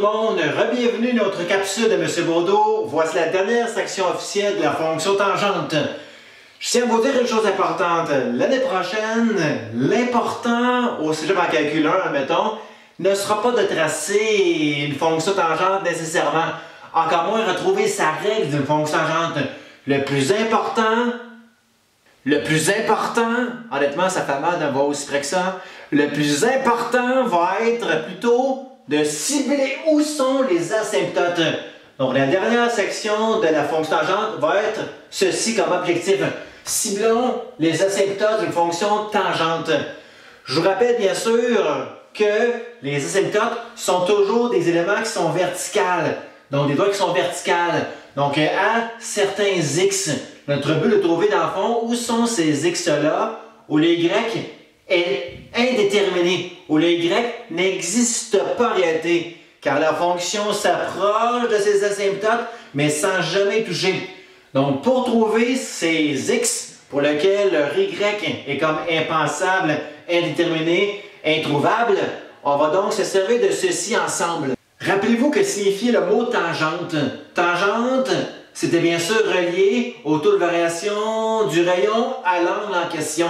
monde, re-bienvenue à notre capsule de M. Baudot. Voici la dernière section officielle de la fonction tangente. Je tiens à vous dire une chose importante. L'année prochaine, l'important au cégep en calcul 1, admettons, ne sera pas de tracer une fonction tangente nécessairement. Encore moins retrouver sa règle d'une fonction tangente. Le plus important, honnêtement, ça fait mal d'avoir aussi près que ça. Le plus important va être plutôt de cibler où sont les asymptotes. Donc, la dernière section de la fonction tangente va être ceci comme objectif. Ciblons les asymptotes d'une fonction tangente. Je vous rappelle bien sûr que les asymptotes sont toujours des éléments qui sont verticales. Donc, des droits qui sont verticales. Donc, à certains x, notre but est de trouver dans le fond où sont ces x-là, où le y est indéterminé, où le y n'existe pas en réalité, car la fonction s'approche de ces asymptotes, mais sans jamais toucher. Donc, pour trouver ces x pour lesquels leur y est comme impensable, indéterminé, introuvable, on va donc se servir de ceci ensemble. Rappelez-vous que signifiait le mot tangente. Tangente, c'était bien sûr relié au taux de variation du rayon à l'angle en question.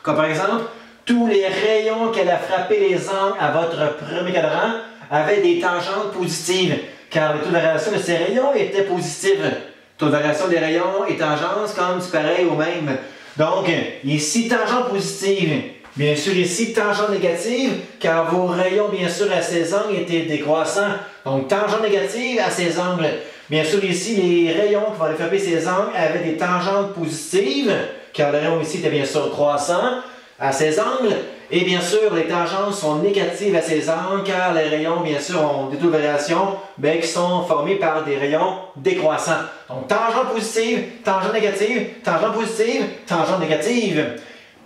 Comme par exemple, tous les rayons qu'elle a frappé les angles à votre premier cadran avaient des tangentes positives, car le taux de variation de ces rayons était positif. Le taux de variation des rayons et tangentes comme du pareil au même. Donc, ici, tangente positive. Bien sûr, ici, tangente négative, car vos rayons, bien sûr, à ces angles étaient décroissants. Donc, tangente négative à ces angles. Bien sûr, ici, les rayons qui vont aller frapper ces angles avaient des tangentes positives, car le rayon ici était bien sûr croissant à ces angles. Et bien sûr, les tangentes sont négatives à ces angles, car les rayons, bien sûr, ont des taux de variation qui sont formés par des rayons décroissants. Donc, tangente positive, tangente négative, tangente positive, tangente négative.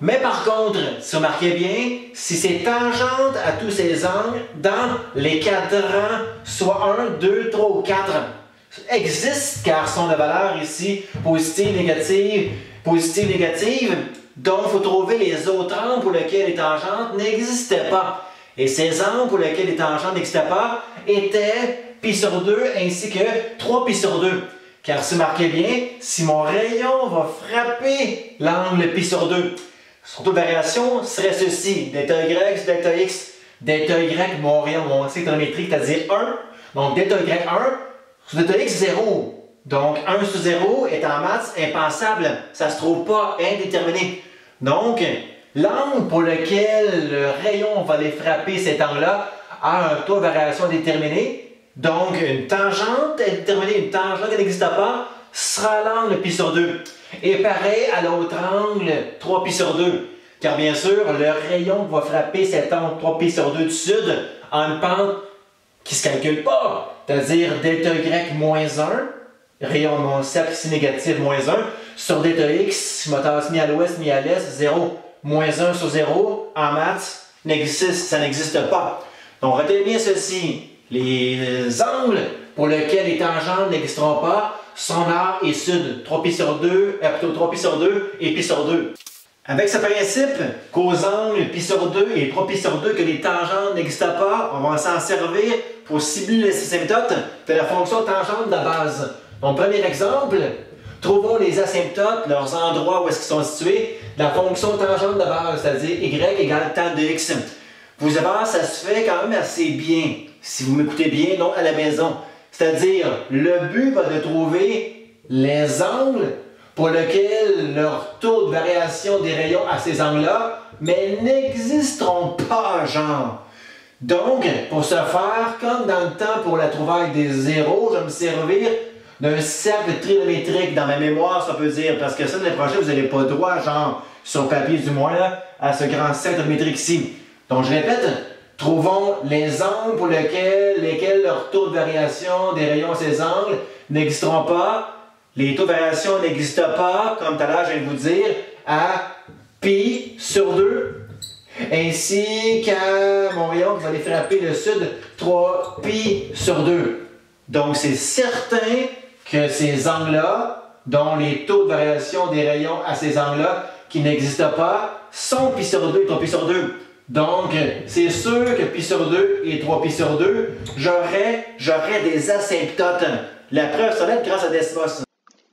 Mais par contre, si vous remarquez bien, si c'est tangente à tous ces angles, dans les cadrans, soit 1, 2, 3 ou 4, existent car sont de valeur ici positive, négative, négative. Donc, il faut trouver les autres angles pour lesquels les tangentes n'existaient pas. Et ces angles pour lesquels les tangentes n'existaient pas étaient π sur 2 ainsi que 3π sur 2. Car si vous remarquez bien, si mon rayon va frapper l'angle π sur 2, son taux de variation serait ceci, delta y sur delta x. Delta y, mon rayon, mon trigonométrique, c'est-à-dire 1. Donc, delta y 1 sur delta x, 0. Donc, 1 sur 0 est en maths impensable. Ça ne se trouve pas indéterminé. Donc, l'angle pour lequel le rayon va aller frapper cet angle-là a un taux de variation déterminé. Donc, une tangente indéterminée, une tangente qui n'existe pas, sera l'angle π sur 2. Et pareil à l'autre angle, 3π sur 2. Car bien sûr, le rayon va frapper cet angle 3π sur 2 du sud en une pente qui ne se calcule pas. C'est-à-dire delta y moins 1, rayon de mon cercle ici négatif moins 1, sur delta x, je me tasse ni à l'ouest ni à l'est, 0. Moins 1 sur 0, en maths, ça n'existe pas. Donc retenez bien ceci. Les angles pour lesquels les tangentes n'existeront pas sont nord et sud, 3π sur 2, plutôt 3π sur 2 et π sur 2. Avec ce principe qu'aux angles π sur 2 et 3π sur 2 que les tangentes n'existent pas, on va s'en servir pour cibler les asymptotes de la fonction tangente de base. Donc, premier exemple, trouvons les asymptotes, leurs endroits où est-ce qu'ils sont situés, de la fonction tangente de base, c'est-à-dire y égale tan de x. Vous allez voir, ça se fait quand même assez bien, si vous m'écoutez bien, donc à la maison. C'est-à-dire, le but va de trouver les angles pour lesquels leur taux de variation des rayons à ces angles-là, mais n'existeront pas, genre. Donc, pour ce faire, comme dans le temps pour la trouvaille des zéros, je vais me servir d'un cercle trigonométrique dans ma mémoire, ça peut dire, parce que ça, l'année prochaine, vous n'avez pas droit, genre, sur papier du moins, là, à ce grand cercle trigonométrique ici. Donc, je répète, trouvons les angles pour lesquels leur taux de variation des rayons à ces angles n'existeront pas. Les taux de variation n'existent pas, comme tout à l'heure je viens de vous dire, à π sur 2, ainsi qu'à mon rayon qui va aller frapper le sud, 3π sur 2. Donc c'est certain que ces angles-là, dont les taux de variation des rayons à ces angles-là qui n'existent pas, sont π sur 2 et 3π sur 2. Donc, c'est sûr que pi sur 2 et 3pi sur 2, j'aurais des asymptotes. La preuve serait grâce à Desmos.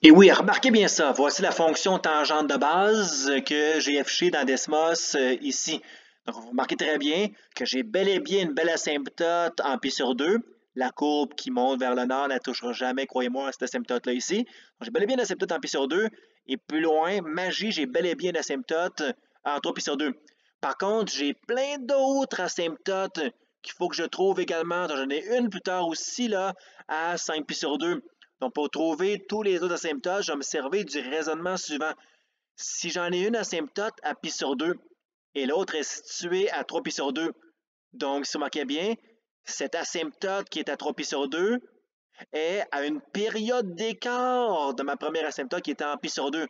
Et oui, remarquez bien ça. Voici la fonction tangente de base que j'ai affichée dans Desmos ici. Donc, vous remarquez très bien que j'ai bel et bien une belle asymptote en pi sur 2. La courbe qui monte vers le nord ne touchera jamais, croyez-moi, à cette asymptote-là ici. J'ai bel et bien une asymptote en pi sur 2. Et plus loin, magie, j'ai bel et bien une asymptote en 3pi sur 2. Par contre, j'ai plein d'autres asymptotes qu'il faut que je trouve également. J'en ai une plus tard aussi là, à 5pi sur 2. Donc, pour trouver tous les autres asymptotes, je vais me servir du raisonnement suivant. Si j'en ai une asymptote à pi sur 2 et l'autre est située à 3pi sur 2, donc si vous remarquez bien, cette asymptote qui est à 3pi sur 2 est à une période d'écart de ma première asymptote qui était en pi sur 2.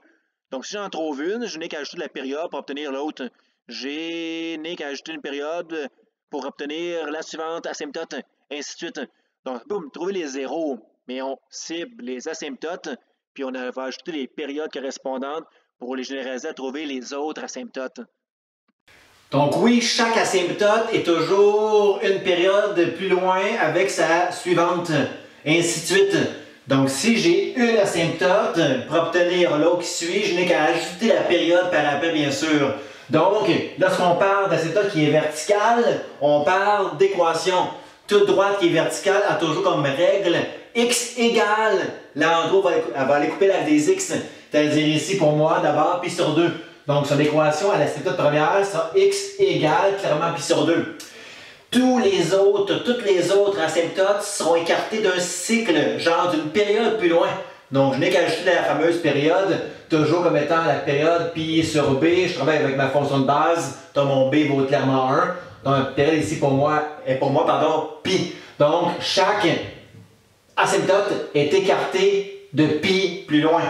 Donc, si j'en trouve une, je n'ai qu'à ajouter la période pour obtenir l'autre. Je n'ai qu'à ajouter une période pour obtenir la suivante asymptote, ainsi de suite. Donc, on peut trouver les zéros, mais on cible les asymptotes, puis on va ajouter les périodes correspondantes pour les généraliser à trouver les autres asymptotes. Donc oui, chaque asymptote est toujours une période plus loin avec sa suivante, ainsi de suite. Donc si j'ai une asymptote, pour obtenir l'autre qui suit, je n'ai qu'à ajouter la période par après, bien sûr. Donc, lorsqu'on parle d'asymptote qui est verticale, on parle d'équation. Toute droite qui est verticale a toujours comme règle x égale, là en gros, elle va aller couper la des x, c'est-à-dire ici pour moi, d'abord, pi sur 2. Donc, son équation à l'asymptote première sera x égale clairement pi sur 2. Toutes les autres asymptotes seront écartées d'un cycle, genre d'une période plus loin. Donc, je n'ai qu'à ajouter la fameuse période, toujours comme étant la période pi sur b. Je travaille avec ma fonction de base, donc mon b vaut clairement 1. Donc, la période ici pour moi est pi. Donc, chaque asymptote est écartée de pi plus loin.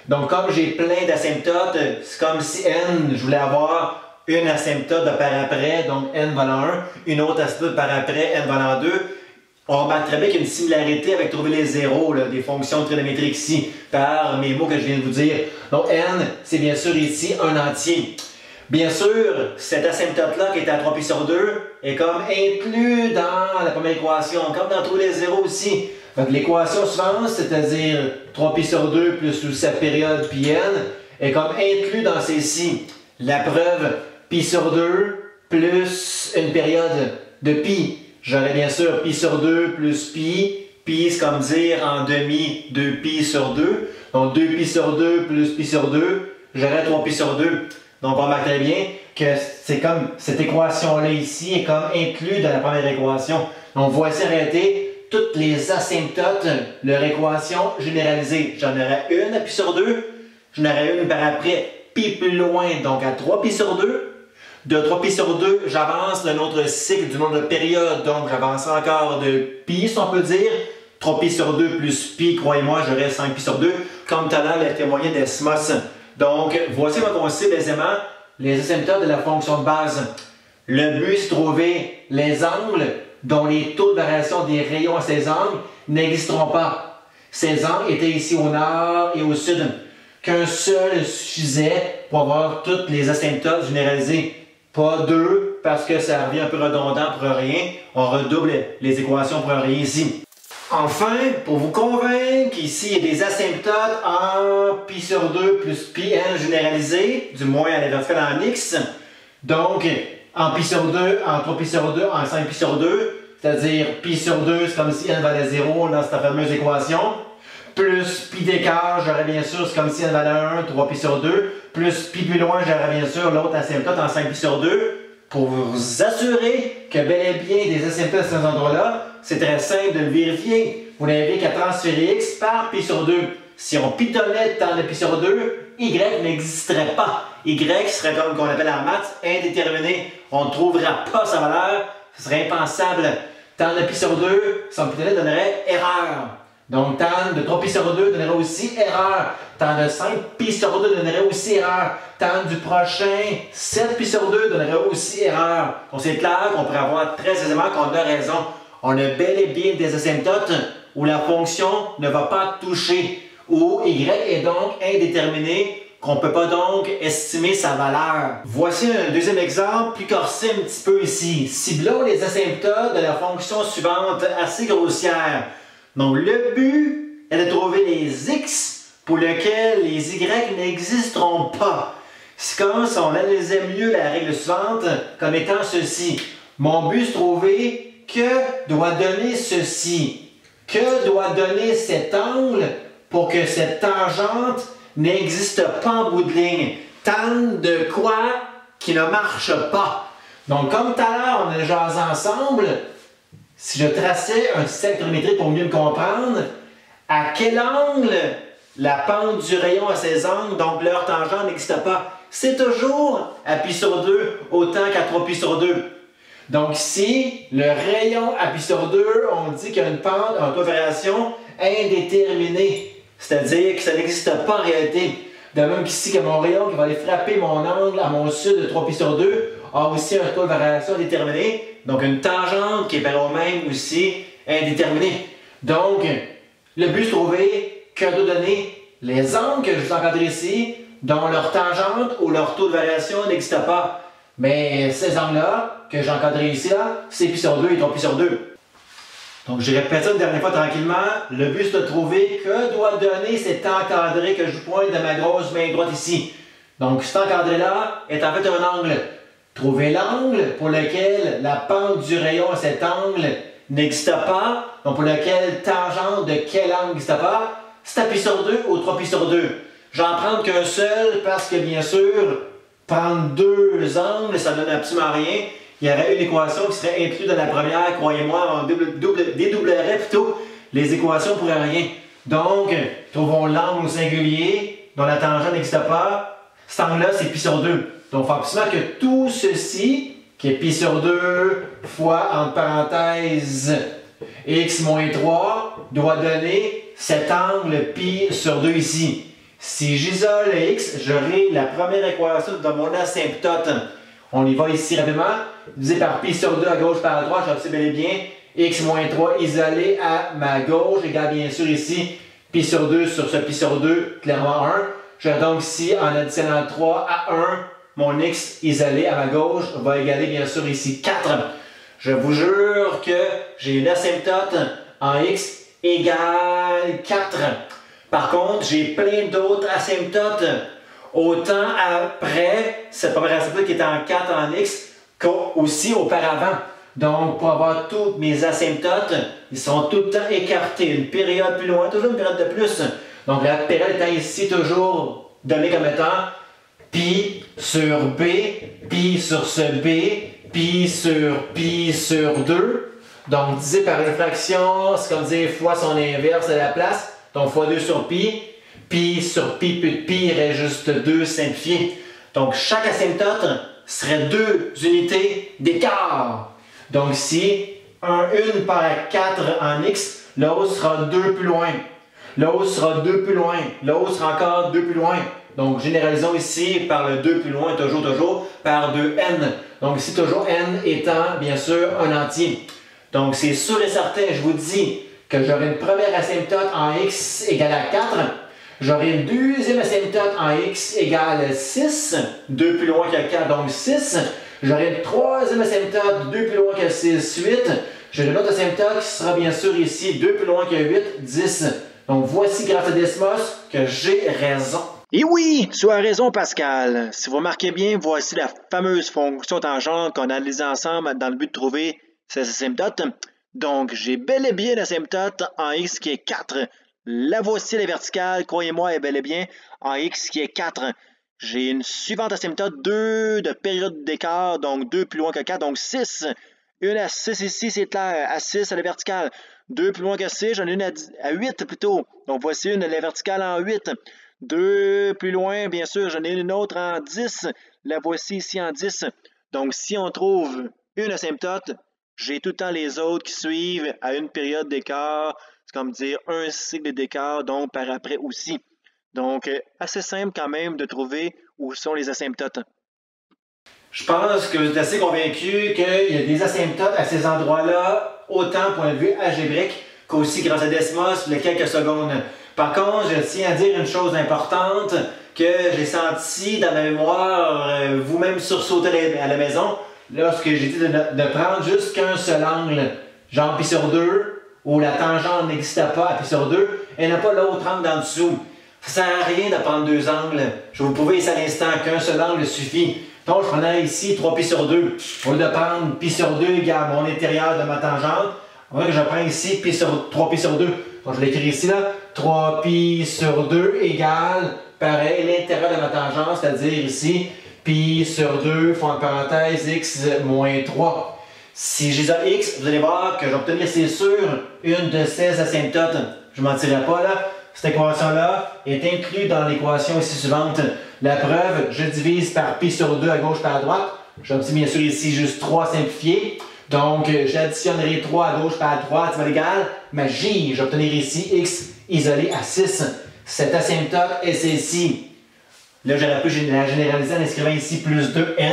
Donc, comme j'ai plein d'asymptotes, c'est comme si n, je voulais avoir une asymptote de par après, donc n valant 1, une autre asymptote par après, n valant 2. On remarque très bien qu'il y a une similarité avec trouver les zéros là, des fonctions trigonométriques ici, par mes mots que je viens de vous dire. Donc, n, c'est bien sûr ici un entier. Bien sûr, cette asymptote-là qui est à 3pi sur 2 est comme inclus dans la première équation, comme dans tous les zéros aussi. Donc l'équation suivante, c'est-à-dire 3pi sur 2 plus sa période pi n, est comme inclus dans celle-ci. La preuve, pi sur 2 plus une période de pi. J'aurais bien sûr pi sur 2 plus pi. Pi, c'est comme dire en demi 2pi sur 2. Donc 2pi sur 2 plus pi sur 2, j'aurais 3pi sur 2. Donc on remarque très bien que c'est comme cette équation-là ici est comme inclus dans la première équation. Donc voici arrêté toutes les asymptotes, leur équation généralisée. J'en aurais une à pi sur 2, j'en aurais une par après pi plus loin, donc à 3pi sur 2. De 3pi sur 2, j'avance le autre cycle du nombre de périodes, donc j'avance encore de pi, si on peut dire. 3pi sur 2 plus pi, croyez-moi, j'aurais 5pi sur 2, comme tout à l'heure l'a témoigné Desmos. Donc, voici comment on cible aisément les asymptotes de la fonction de base. Le but, c'est de trouver les angles dont les taux de variation des rayons à ces angles n'existeront pas. Ces angles étaient ici au nord et au sud. Qu'un seul suffisait pour avoir toutes les asymptotes généralisées. Pas deux, parce que ça revient un peu redondant pour rien. On redouble les équations pour rien ici. Enfin, pour vous convaincre qu'ici il y a des asymptotes en pi sur 2 plus pi n généralisé, du moins à la verticale en x. Donc, en pi sur 2, en 3pi sur 2, en 5pi sur 2, c'est-à-dire pi sur 2, c'est comme si n valait 0 dans cette fameuse équation. Plus pi d'écart, j'aurais bien sûr, c'est comme si n valait 1, 3pi sur 2. Plus pi plus loin, j'aurais bien sûr l'autre asymptote en 5pi sur 2. Pour vous assurer que bel et bien des asymptotes à cet endroit-là, c'est très simple de le vérifier. Vous n'avez qu'à transférer x par pi sur 2. Si on pitonnait tant de pi sur 2, y n'existerait pas. Y serait comme qu'on appelle en maths indéterminé. On ne trouvera pas sa valeur. Ce serait impensable. Tant de pi sur 2, si on pitonnait, donnerait erreur. Donc, tant de 3pi sur 2 donnerait aussi erreur. Tant de 5pi sur 2 donnerait aussi erreur. Tant du prochain 7pi sur 2 donnerait aussi erreur. Donc, c'est clair qu'on pourrait avoir très aisément qu'on a raison. On a bel et bien des asymptotes où la fonction ne va pas toucher, où y est donc indéterminé qu'on ne peut pas donc estimer sa valeur. Voici un deuxième exemple, plus corsé un petit peu ici. Ciblons les asymptotes de la fonction suivante assez grossière. Donc le but est de trouver les x pour lesquels les y n'existeront pas. C'est comme si on analysait mieux la règle suivante comme étant ceci. Mon but est de trouver que doit donner ceci. Que doit donner cet angle pour que cette tangente n'existe pas en bout de ligne. Tan de quoi qui ne marche pas. Donc comme tout à l'heure on a jasé ensemble, si je traçais un système trigonométrique pour mieux me comprendre, à quel angle la pente du rayon à ces angles, donc leur tangente n'existe pas. C'est toujours à pi sur 2 autant qu'à 3 pi sur 2. Donc ici, le rayon à pi sur 2, on dit qu'il y a une pente, un taux de variation indéterminé. C'est-à-dire que ça n'existe pas en réalité. De même qu'ici, que mon rayon qui va aller frapper mon angle à mon sud de 3 pi sur 2 a aussi un taux de variation indéterminé. Donc une tangente qui est pareille aussi indéterminée. Donc, le but est de trouver que doit donner les angles que je vous encadre ici, dont leur tangente ou leur taux de variation n'existe pas. Mais ces angles-là, que j'ai encadrés ici, c'est pi sur 2 et 3 pi sur 2. Donc je répète ça une dernière fois tranquillement. Le but c'est de trouver que doit donner cet encadré que je pointe de ma grosse main droite ici. Donc cet encadré-là est en fait un angle. Trouver l'angle pour lequel la pente du rayon à cet angle n'existe pas, donc pour lequel tangente de quel angle n'existe pas, c'est à pi sur 2 ou 3 pi sur 2. J'en prends qu'un seul parce que bien sûr, prendre deux angles, ça ne donne absolument rien. Il y aurait une équation qui serait inclue dans la première, croyez-moi, on dédoublerait plutôt les équations pour rien. Donc, trouvons l'angle singulier dont la tangente n'existe pas. Cet angle-là, c'est pi sur 2. Donc, il faut absolument que tout ceci, qui est pi sur 2 fois, entre parenthèses, x moins 3, doit donner cet angle pi sur 2 ici. Si j'isole x, j'aurai la première équation de mon asymptote. On y va ici rapidement. Divisé par pi sur 2 à gauche par à droite, j'observe bel et bien x moins 3 isolé à ma gauche égale bien sûr ici pi sur 2 sur ce pi sur 2, clairement 1. J'ai donc ici en additionnant 3 à 1, mon x isolé à ma gauche va égaler bien sûr ici 4. Je vous jure que j'ai une asymptote en x égale 4. Par contre, j'ai plein d'autres asymptotes. Autant après cette première asymptote qui est en 4 en x qu'aussi auparavant. Donc, pour avoir toutes mes asymptotes, ils sont tout le temps écartés. Une période plus loin, toujours une période de plus. Donc, la période étant ici toujours donnée comme étant pi sur b, pi sur ce b, pi sur 2. Donc, divisé par une fraction, c'est comme dire fois son inverse à la place. Donc, fois 2 sur pi. Pi sur pi plus de pi irait juste 2 simplifié. Donc, chaque asymptote serait 2 unités d'écart. Donc, ici, une part 4 en x, l'autre sera 2 plus loin. L'autre sera 2 plus loin. L'autre sera encore 2 plus loin. Donc, généralisons ici par le 2 plus loin, toujours, par 2n. Donc, ici, toujours n étant, bien sûr, un entier. Donc, c'est sûr et certain, je vous dis que j'aurai une première asymptote en x égale à 4. J'aurai une deuxième asymptote en x égale 6, 2 plus loin que 4, donc 6. J'aurai une troisième asymptote, 2 plus loin que 6, 8. J'ai une autre asymptote qui sera bien sûr ici, 2 plus loin que 8, 10. Donc voici grâce à Desmos que j'ai raison. Et oui, tu as raison Pascal. Si vous remarquez bien, voici la fameuse fonction tangente qu'on a analysée ensemble dans le but de trouver ces asymptotes. Donc j'ai bel et bien l'asymptote en x qui est 4. La voici la verticale, croyez-moi, est bel et bien en x qui est 4. J'ai une suivante asymptote, 2 de période d'écart, donc 2 plus loin que 4, donc 6. Une à 6 ici, c'est clair, à 6 à la verticale. 2 plus loin que 6, j'en ai une à 8 plutôt. Donc voici une à la verticale en 8. 2 plus loin, bien sûr, j'en ai une autre en 10. La voici ici en 10. Donc si on trouve une asymptote, j'ai tout le temps les autres qui suivent à une période d'écart. C'est comme dire un cycle d'écart, donc par après aussi. Donc, assez simple quand même de trouver où sont les asymptotes. Je pense que vous êtes assez convaincu qu'il y a des asymptotes à ces endroits-là, autant point de vue algébrique qu'aussi grâce à Desmos, les quelques secondes. Par contre, je tiens à dire une chose importante, que j'ai senti dans ma mémoire, vous-même sursauter à la maison, lorsque j'ai dit de prendre juste qu'un seul angle, genre pi sur 2, où la tangente n'existait pas à pi sur 2, et n'a pas l'autre angle en dessous. Ça ne sert à rien de prendre deux angles. Je vais vous prouver ici à l'instant qu'un seul angle suffit. Donc, je prenais ici 3 pi sur 2. Au lieu de prendre pi sur 2 égale mon intérieur de ma tangente, on va que je prends ici 3 pi sur 2. Donc, je l'écris ici, là. 3 pi sur 2 égale, pareil, l'intérieur de ma tangente, c'est-à-dire ici, pi sur 2, fin de parenthèse, x moins 3. Si j'isole x, vous allez voir que je vais obtenir, c'est sûr, une de ces asymptotes. Je ne mentirai pas, là. Cette équation-là est inclue dans l'équation ici suivante. La preuve, je divise par pi sur 2 à gauche par à droite. J'obtiens bien sûr ici juste 3 simplifié. Donc, j'additionnerai 3 à gauche par à droite, ça va l'égal. Magie, je vais obtenir ici x isolé à 6. Cette asymptote est celle-ci. Là, j'aurais pu la généraliser en inscrivant ici plus 2n.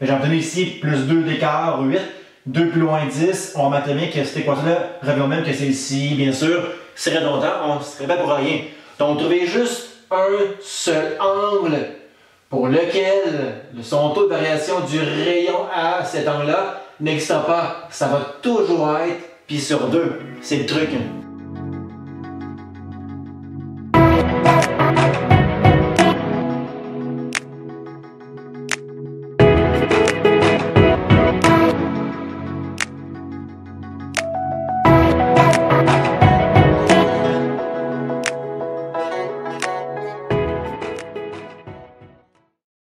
Mais j'ai obtenu ici plus 2 d'écart, 8. 2 plus loin 10. On remarque bien que cette équation-là revient au même que celle-ci, bien sûr. C'est redondant, on ne se répète pour rien. Donc, trouvez juste un seul angle pour lequel son taux de variation du rayon à cet angle-là n'existe pas. Ça va toujours être pi sur 2. C'est le truc.